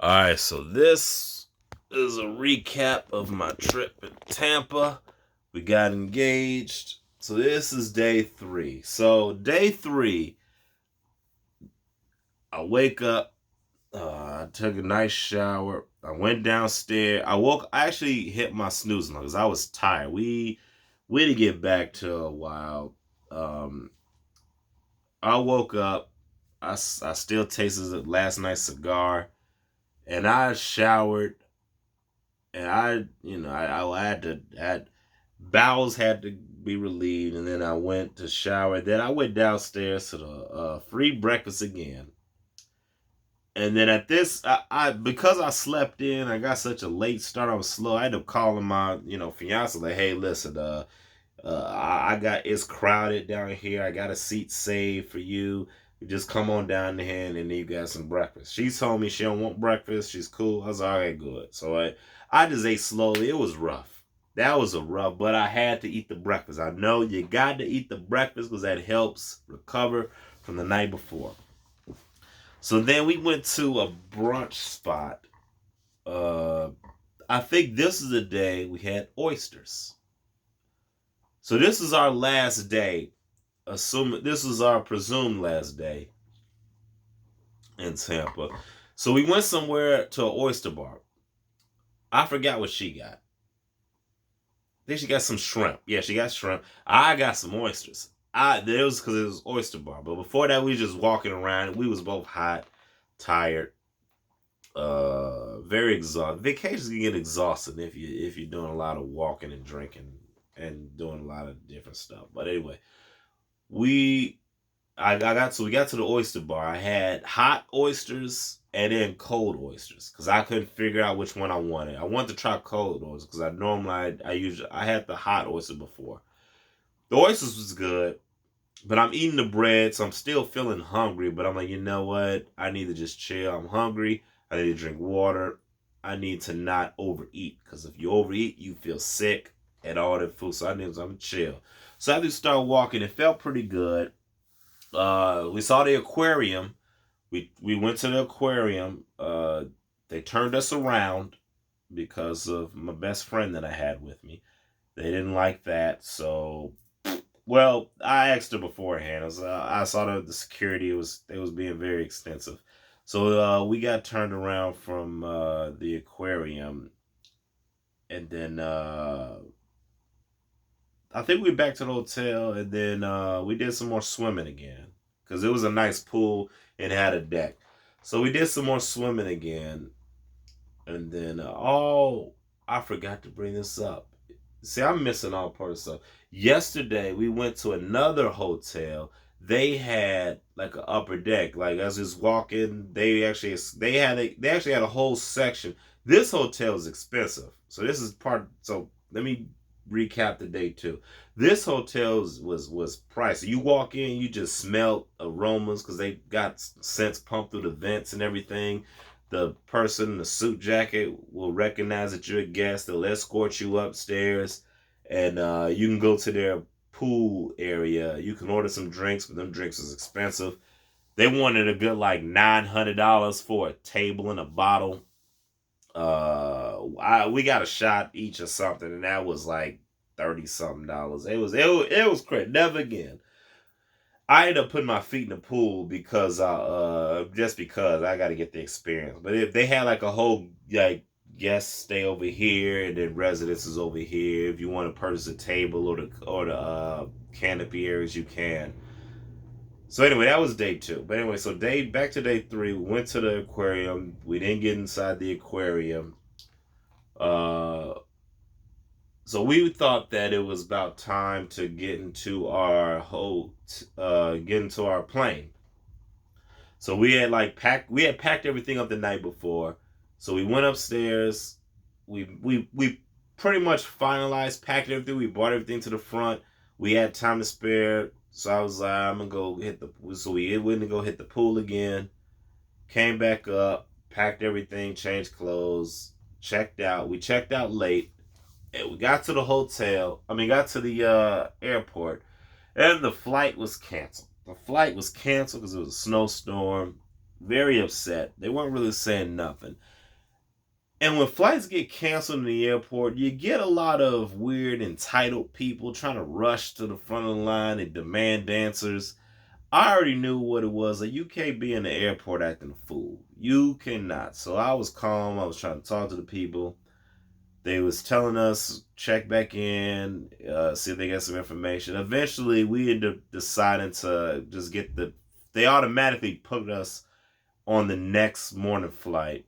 All right, so this is a recap of my trip in Tampa. We got engaged. So this is day 3. So day 3, I wake up. I took a nice shower. I went downstairs. I actually hit my snooze alarm because I was tired. We didn't get back to a while. Um, I woke up. I still tasted last night's cigar, and I showered. And I had bowels had to be relieved, and then I went to shower. Then I went downstairs to the free breakfast again. And then at this, I because I slept in, I got such a late start. I was slow. I had to call my fiance like, hey, listen, I got it's crowded down here. I got a seat saved for you. You just come on down here and then you got some breakfast. She told me she don't want breakfast. She's cool. I was like, all right, good. So I just ate slowly. It was rough. That was a rough, but I had to eat the breakfast. I know you got to eat the breakfast because that helps recover from the night before. So then we went to a brunch spot. Uh, I think this is the day we had oysters. So this is our last day. Assume this is our presumed last day in Tampa. So we went somewhere to an oyster bar. I forgot what she got. I think she got some shrimp. Yeah, she got shrimp. I got some oysters. It was because it was oyster bar. But before that, we were just walking around. We was both hot, tired, very exhausted. Vacations can get exhausting if you're doing a lot of walking and drinking and doing a lot of different stuff. But anyway, we we got to the oyster bar. I had hot oysters and then cold oysters because I couldn't figure out which one I wanted. I wanted to try cold oysters because I had the hot oyster before. The oysters was good, but I'm eating the bread, so I'm still feeling hungry. But I'm like, you know what? I need to just chill. I'm hungry. I need to drink water. I need to not overeat because if you overeat, you feel sick and all that food. So I'm chill. So I just started walking. It felt pretty good. We saw the aquarium. We went to the aquarium. They turned us around because of my best friend that I had with me. They didn't like that, so well, I asked her beforehand. I saw the security was being very extensive, so we got turned around from the aquarium, and then I think we went back to the hotel, and then we did some more swimming again because it was a nice pool and had a deck. So we did some more swimming again, and then I forgot to bring this up. See, I'm missing all part of stuff. Yesterday we went to another hotel. They had like an upper deck. Like as I was walking, they actually had a whole section. This hotel is expensive, so this is part. So let me recap the day too. This hotel was pricey. You walk in, you just smell aromas because they got scents pumped through the vents and everything. The person in the suit jacket will recognize that you're a guest. They'll escort you upstairs, and you can go to their pool area. You can order some drinks, but them drinks is expensive. They wanted a good like $900 for a table and a bottle. We got a shot each or something, and that was like 30 something dollars. It was crazy. Never again. I ended up putting my feet in the pool because just because I got to get the experience. But if they had like a whole like guests stay over here and then residences over here, if you want to purchase a table or the canopy areas, you can. So anyway, that was day 2. But anyway, so back to day 3. We went to the aquarium. We didn't get inside the aquarium. Uh, so we thought that it was about time to get into our plane. So we had packed everything up the night before. So we went upstairs. We pretty much finalized, packed everything. We brought everything to the front. We had time to spare. So I was like, I'm gonna go hit the. So we went to go hit the pool again. Came back up, packed everything, changed clothes, checked out. We checked out late. And we got to the hotel. I mean, got to the airport, and the flight was canceled. The flight was canceled because it was a snowstorm. very upset. They weren't really saying nothing. And when flights get canceled in the airport, you get a lot of weird entitled people trying to rush to the front of the line and demand answers. I already knew what it was. Like, you can't be in the airport acting a fool. You cannot. So I was calm. I was trying to talk to the people. They was telling us check back in, see if they got some information. Eventually, we ended up deciding to just get the. They automatically put us on the next morning flight.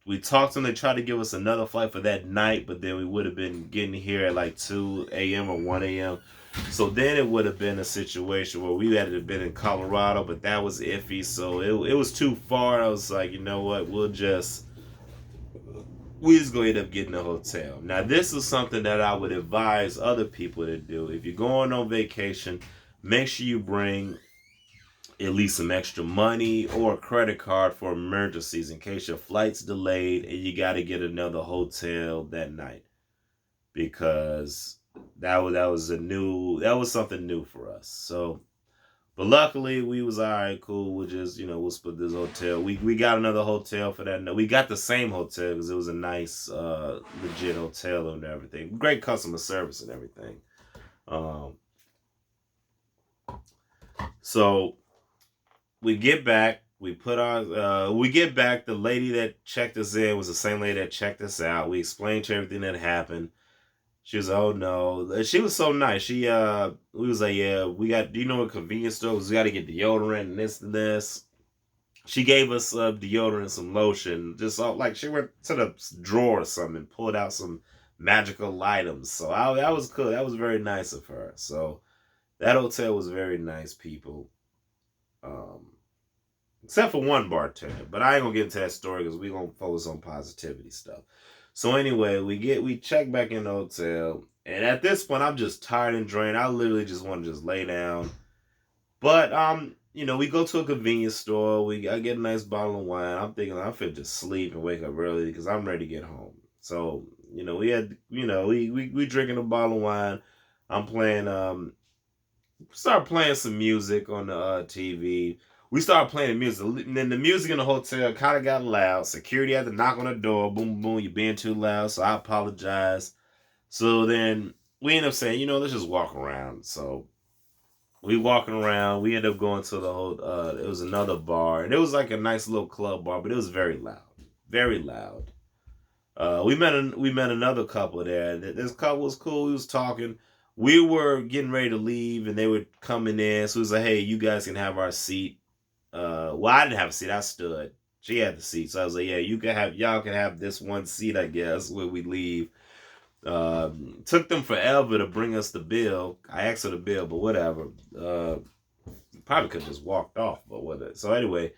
We talked to them. They tried to give us another flight for that night, but then we would have been getting here at like 2 a.m. or 1 a.m. So then it would have been a situation where we had to have been in Colorado, but that was iffy. So it was too far. I was like, you know what? We just gonna end up getting a hotel. Now, this is something that I would advise other people to do. If you're going on vacation, make sure you bring at least some extra money or a credit card for emergencies in case your flight's delayed and you got to get another hotel that night, because that was something new for us. So, but luckily we was all right, cool. We'll just we'll split this hotel. We got another hotel for that. No, we got the same hotel because it was a nice, legit hotel and everything. Great customer service and everything. Um, so we get back. We get back. The lady that checked us in was the same lady that checked us out. We explained to her everything that happened. She was, oh no. She was so nice. We was like, yeah, do you know what convenience store? We got to get deodorant and this and this. She gave us deodorant and some lotion. Just all, like, she went to the drawer or something and pulled out some magical items. So that was cool. That was very nice of her. So that hotel was very nice, people. Um, Except for one bartender. But I ain't gonna get into that story because we gonna focus on positivity stuff. So anyway, we check back in the hotel, and at this point, I'm just tired and drained. I literally just want to just lay down. But we go to a convenience store. I get a nice bottle of wine. I'm thinking I fit just sleep and wake up early because I'm ready to get home. So we drinking a bottle of wine. I'm playing start playing some music on the TV. We started playing the music. And then the music in the hotel kind of got loud. Security had to knock on the door. Boom, boom. You're being too loud. So I apologize. So then we end up saying, let's just walk around. So we walking around. We end up going to the whole. It was another bar, and it was like a nice little club bar, but it was very loud, very loud. We met another couple there. This couple was cool. We was talking. We were getting ready to leave, and they were coming in. So it was like, "Hey, you guys can have our seat." Well, I didn't have a seat. I stood. She had the seat, so I was like, "Yeah, y'all can have this one seat, I guess, when we leave." Took them forever to bring us the bill. I asked for the bill, but whatever. Probably could have just walked off, but whatever. So anyway,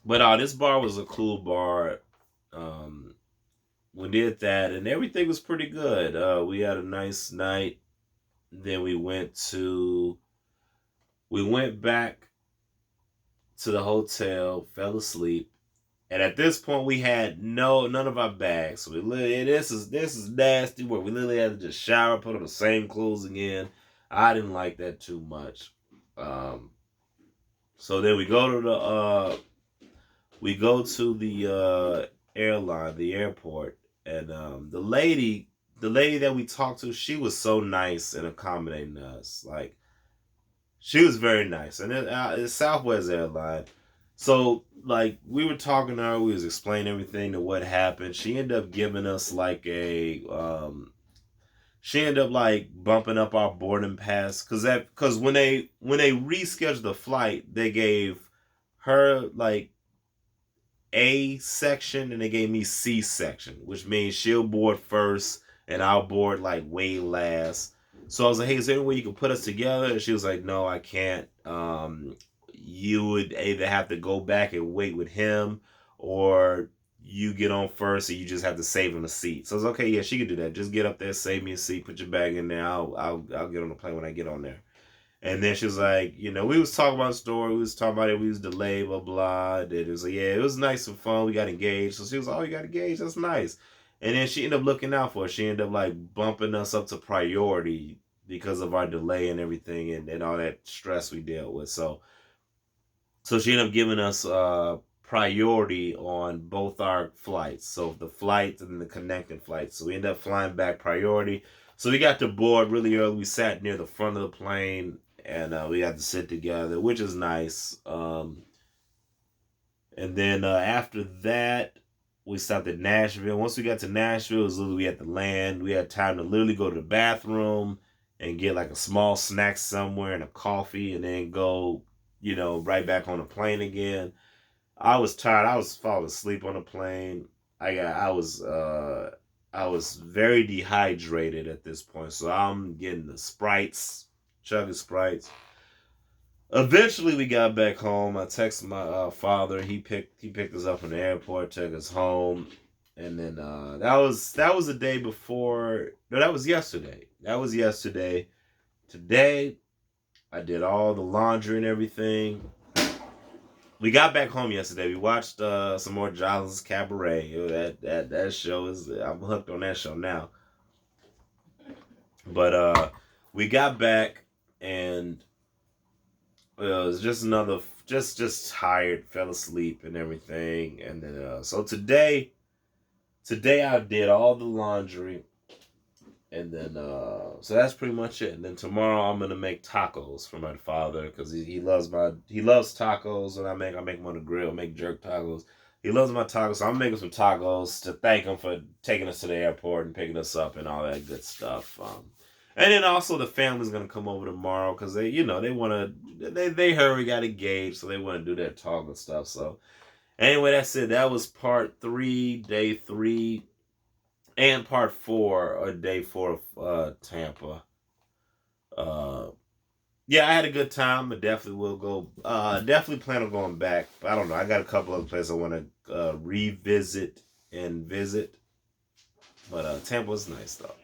but this bar was a cool bar. Um, we did that, and everything was pretty good. We had a nice night. Then we went back to the hotel, fell asleep, and at this point we had none of our bags. So this is nasty work. We literally had to just shower, put on the same clothes again. I didn't like that too much. Um, so then we go to the airline, the airport, and the lady that we talked to, she was so nice and accommodating us. Like, she was very nice, and it's Southwest Airline. So like we were talking to her, we was explaining everything to what happened. She ended up like bumping up our boarding pass because when they rescheduled the flight, they gave her like A section and they gave me C section, which means she'll board first and I'll board like way last. So I was like, "Hey, is there any way you can put us together?" And she was like, "No, I can't. You would either have to go back and wait with him, or you get on first, and you just have to save him a seat." So I was okay. Yeah, she could do that. Just get up there, save me a seat, put your bag in there. I'll get on the plane when I get on there. And then she was like, we was talking about the story, we was talking about it, we was delayed, blah blah. And it was like, yeah, it was nice and fun. We got engaged. So she was like, "Oh, you got engaged? That's nice." And then she ended up looking out for us. She ended up like bumping us up to priority because of our delay and everything and all that stress we dealt with. So So she ended up giving us priority on both our flights. So the flights and the connecting flights. So we ended up flying back priority. So we got to board really early. We sat near the front of the plane, and we got to sit together, which is nice. And then after that, we stopped at Nashville. Once we got to Nashville, it was literally we had to land. We had time to literally go to the bathroom and get like a small snack somewhere and a coffee, and then go, right back on the plane again. I was tired. I was falling asleep on the plane. I was very dehydrated at this point, so I'm getting the Sprites, chugging Sprites. Eventually, we got back home. I texted my father. He picked us up from the airport, took us home, and then that was the day before. No, that was yesterday. That was yesterday. Today, I did all the laundry and everything. We got back home yesterday. We watched some more Giles Cabaret. That show is, I'm hooked on that show now. But we got back, and it was just another, just tired, fell asleep and everything. And then so today I did all the laundry, and then so that's pretty much it. And then tomorrow I'm gonna make tacos for my father, because he loves tacos. And I make them on the grill, make jerk tacos. He loves my tacos, so I'm making some tacos to thank him for taking us to the airport and picking us up and all that good stuff. And then also the family's gonna come over tomorrow, because they want to, they heard we got engaged, so they want to do their talk and stuff. So anyway, that's it. That was part 3, day 3, and part 4, or day 4 of Tampa. Uh, yeah, I had a good time. I definitely will go. Definitely plan on going back. But I don't know. I got a couple other places I want to revisit and visit. But Tampa was nice though.